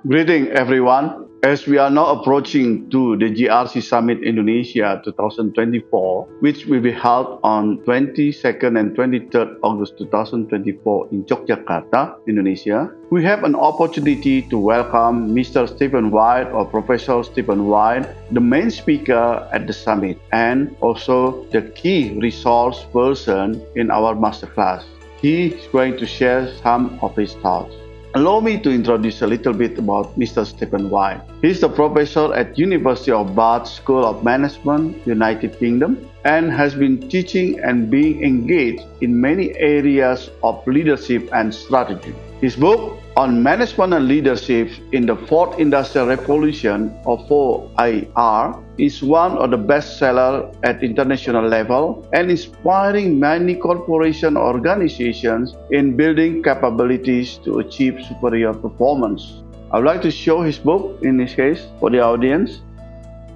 Greeting everyone. As we are now approaching to the GRC Summit Indonesia 2024, which will be held on 22nd and 23rd August 2024 in Yogyakarta, Indonesia, we have an opportunity to welcome Mr. Stephen Wyatt or Professor Stephen Wyatt, the main speaker at the summit, and also the key resource person in our masterclass. He is going to share some of his thoughts. Allow me to introduce a little bit about Mr. Stephen Wyatt. He is a professor at University of Bath School of Management, United Kingdom, and has been teaching and being engaged in many areas of leadership and strategy. His book on management and leadership in the Fourth Industrial Revolution, or 4IR, is one of the best sellers at international level and inspiring many corporation organizations in building capabilities to achieve superior performance. I would like to show his book in this case for the audience.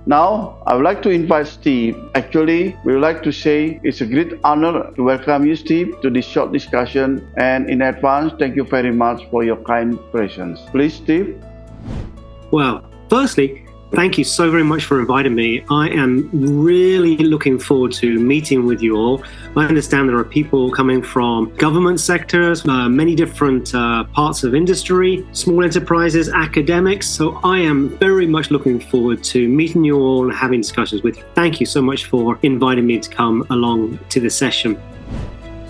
Now, I would like to invite Steve. Actually, we would like to say it's a great honor to welcome you, Steve, to this short discussion. And in advance, thank you very much for your kind presence. Please, Steve. Well, firstly, thank you so very much for inviting me. I am really looking forward to meeting with you all. I understand there are people coming from government sectors, many different parts of industry, small enterprises, academics. So I am very much looking forward to meeting you all and having discussions with you. Thank you so much for inviting me to come along to this session.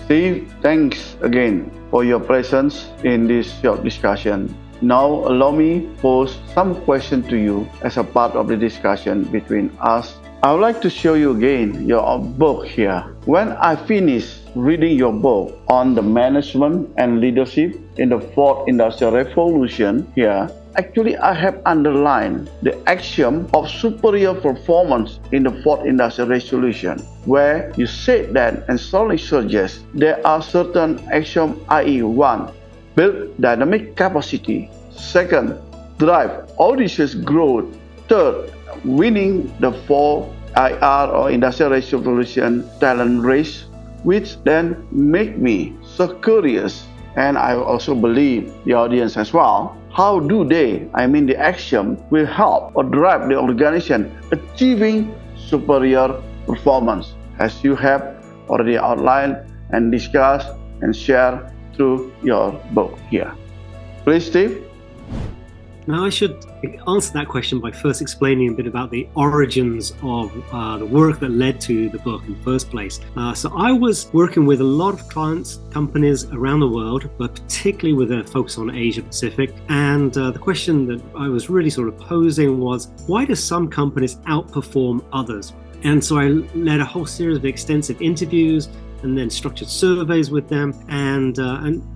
Steve, thanks again for your presence in this short discussion. Now, allow me to pose some questions to you as a part of the discussion between us. I would like to show you again your book here. When I finish reading your book on the management and leadership in the Fourth Industrial Revolution here, actually I have underlined the axiom of superior performance in the Fourth Industrial Revolution, where you said that and strongly suggest there are certain axioms, i.e. 1. Build dynamic capacity. Second, drive audacious growth. Third, winning the 4IR or Industrial Revolution talent race, which then make me so curious, and I also believe the audience as well. How do the action will help or drive the organization achieving superior performance, as you have already outlined and discussed and shared through your book here. Please, Steve. Now, I should answer that question by first explaining a bit about the origins of the work that led to the book in the first place. So I was working with a lot of clients, companies around the world, but particularly with a focus on Asia Pacific. And the question that I was really sort of posing was, why do some companies outperform others? And so I led a whole series of extensive interviews and then structured surveys with them and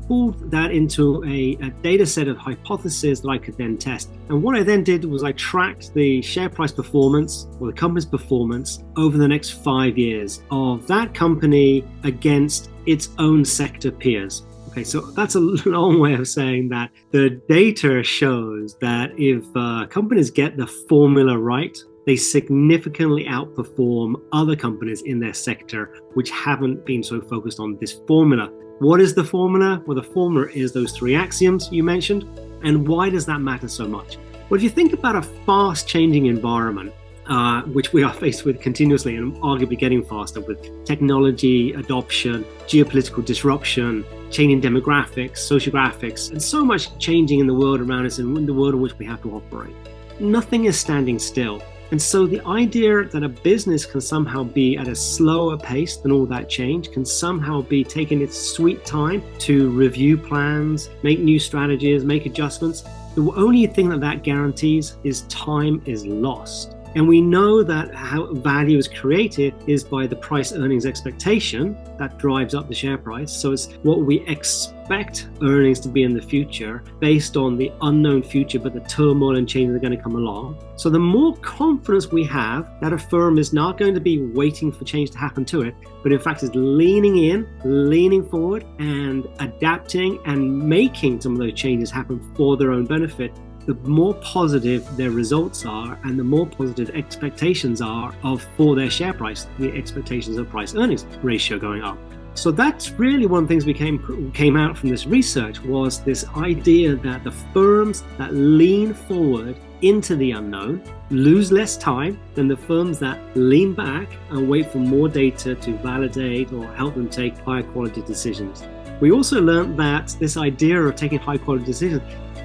pulled that into a data set of hypotheses that I could then test. And what I then did was I tracked the share price performance or the company's performance over the next 5 years of that company against its own sector peers. Okay, so that's a long way of saying that the data shows that if companies get the formula right, they significantly outperform other companies in their sector which haven't been so focused on this formula. What is the formula? Well, the formula is those 3 axioms you mentioned. And why does that matter so much? Well, if you think about a fast-changing environment, which we are faced with continuously and arguably getting faster with technology adoption, geopolitical disruption, changing demographics, sociographics, and so much changing in the world around us and in the world in which we have to operate. Nothing is standing still. And so the idea that a business can somehow be at a slower pace than all that change, can somehow be taking its sweet time to review plans, make new strategies, make adjustments, the only thing that guarantees is time is lost. And we know that how value is created is by the price earnings expectation that drives up the share price. So it's what we expect earnings to be in the future based on the unknown future, but the turmoil and change that are going to come along. So the more confidence we have that a firm is not going to be waiting for change to happen to it, but in fact is leaning in, leaning forward and adapting and making some of those changes happen for their own benefit, the more positive their results are and the more positive expectations are for their share price, the expectations of price earnings ratio going up. So that's really one of the things came out from this research, was this idea that the firms that lean forward into the unknown lose less time than the firms that lean back and wait for more data to validate or help them take higher quality decisions. We also learned that this idea of taking high quality decisions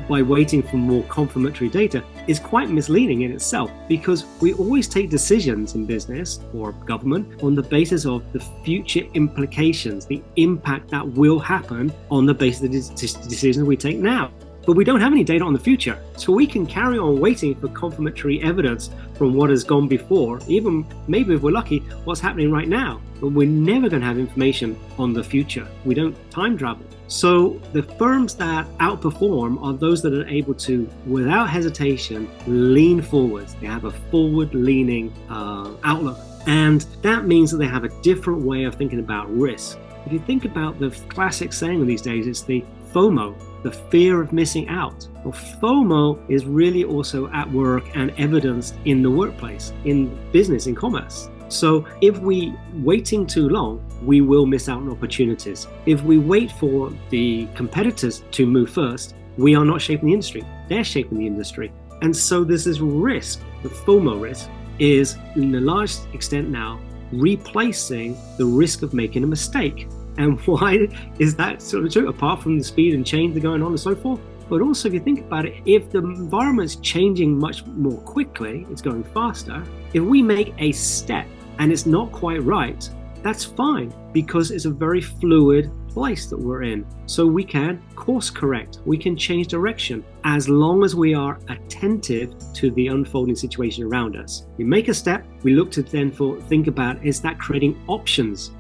by waiting for more confirmatory data is quite misleading in itself, because we always take decisions in business or government on the basis of the future implications, the impact that will happen on the basis of the decisions we take now. But we don't have any data on the future, so we can carry on waiting for confirmatory evidence from what has gone before, even maybe if we're lucky, what's happening right now. But we're never going to have information on the future. We don't time travel. So the firms that outperform are those that are able to, without hesitation, lean forwards. They have a forward-leaning outlook. And that means that they have a different way of thinking about risk. If you think about the classic saying these days, it's the FOMO, the fear of missing out. Well, FOMO is really also at work and evidenced in the workplace, in business, in commerce. So if we waiting too long, we will miss out on opportunities. If we wait for the competitors to move first, we are not shaping the industry. They're shaping the industry. And so there's this risk, the FOMO risk, is in a large extent now replacing the risk of making a mistake. And why is that sort of true? Apart from the speed and change that are going on and so forth. But also, if you think about it, if the environment's changing much more quickly, it's going faster, if we make a step and it's not quite right, that's fine, because it's a very fluid place that we're in. So we can course correct, we can change direction, as long as we are attentive to the unfolding situation around us. We make a step, we look to then think about, is that creating options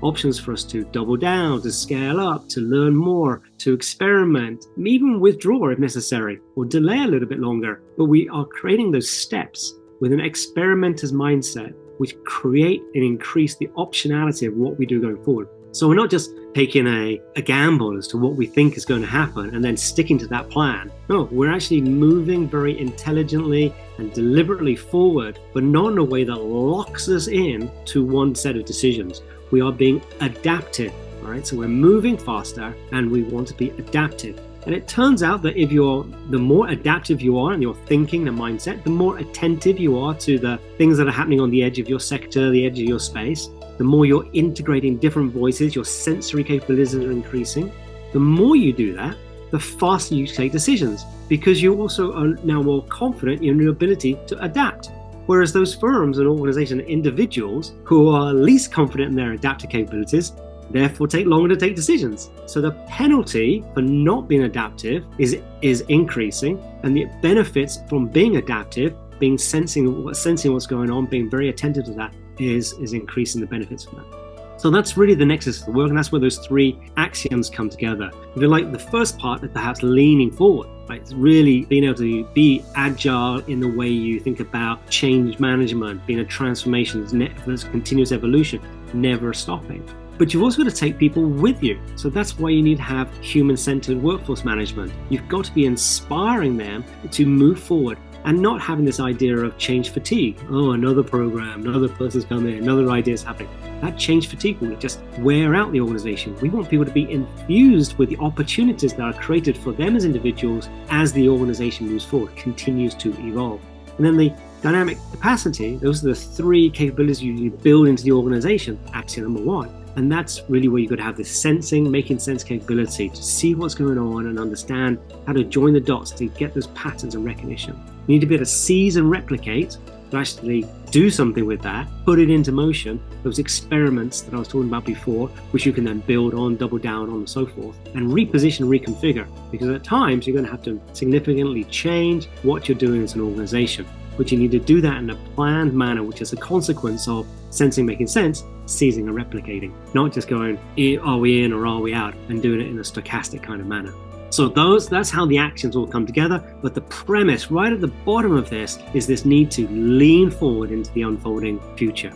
for us to double down, to scale up, to learn more, to experiment, even withdraw if necessary, or delay a little bit longer. But we are creating those steps with an experimenter's mindset, which create and increase the optionality of what we do going forward. So we're not just taking a gamble as to what we think is going to happen and then sticking to that plan. No, we're actually moving very intelligently and deliberately forward, but not in a way that locks us in to one set of decisions. We are being adaptive, all right? So we're moving faster and we want to be adaptive. And it turns out that the more adaptive you are in your thinking and mindset, the more attentive you are to the things that are happening on the edge of your sector, the edge of your space, the more you're integrating different voices, your sensory capabilities are increasing. The more you do that, the faster you take decisions, because you also are now more confident in your ability to adapt. Whereas those firms and organizations and individuals who are least confident in their adaptive capabilities therefore take longer to take decisions. So the penalty for not being adaptive is increasing, and the benefits from being adaptive, sensing what's going on, being very attentive to that, is increasing the benefits from that. So that's really the nexus of the work, and that's where those three axioms come together. If you like, the first part is perhaps leaning forward, right? It's really being able to be agile in the way you think about change management, being a transformation, there's continuous evolution, never stopping. But you've also got to take people with you. So that's why you need to have human-centered workforce management. You've got to be inspiring them to move forward and not having this idea of change fatigue. Oh, another program, another person's coming in, another idea is happening. That change fatigue will just wear out the organization. We want people to be infused with the opportunities that are created for them as individuals as the organization moves forward, continues to evolve. And then the dynamic capacity, those are the three capabilities you build into the organization, axiom number one. And that's really where you've got to have this sensing, making sense capability to see what's going on and understand how to join the dots to get those patterns and recognition. You need to be able to seize and replicate, to actually do something with that, put it into motion, those experiments that I was talking about before, which you can then build on, double down on, and so forth, and reposition, reconfigure. Because at times you're going to have to significantly change what you're doing as an organization, but you need to do that in a planned manner, which is a consequence of sensing, making sense, seizing and replicating, not just going, are we in or are we out, and doing it in a stochastic kind of manner. So that's how the actions all come together. But the premise right at the bottom of this is this need to lean forward into the unfolding future.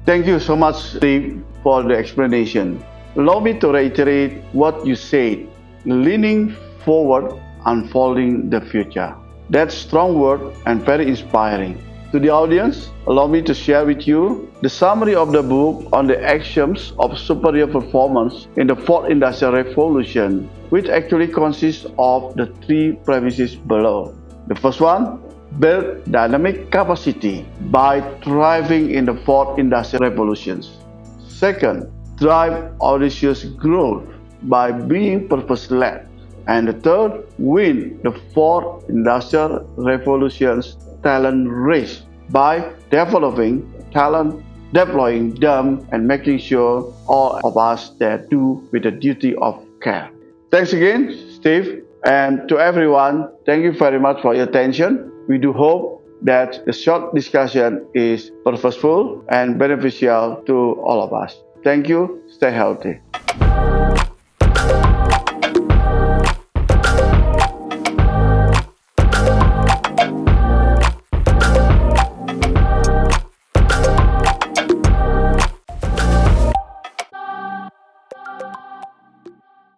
Thank you so much, Steve, for the explanation. Allow me to reiterate what you said. Leaning forward, unfolding the future. That's strong word and very inspiring. To the audience, allow me to share with you the summary of the book on the axioms of superior performance in the fourth industrial revolution, which actually consists of the three premises below. The first one, build dynamic capacity by thriving in the fourth industrial revolutions. Second, drive audacious growth by being purpose-led. And the third, win the fourth industrial revolution's talent race by developing talent, deploying them, and making sure all of us that do with the duty of care. Thanks again, Steve, and to everyone, thank you very much for your attention. We do hope that the short discussion is purposeful and beneficial to all of us. Thank you. Stay healthy.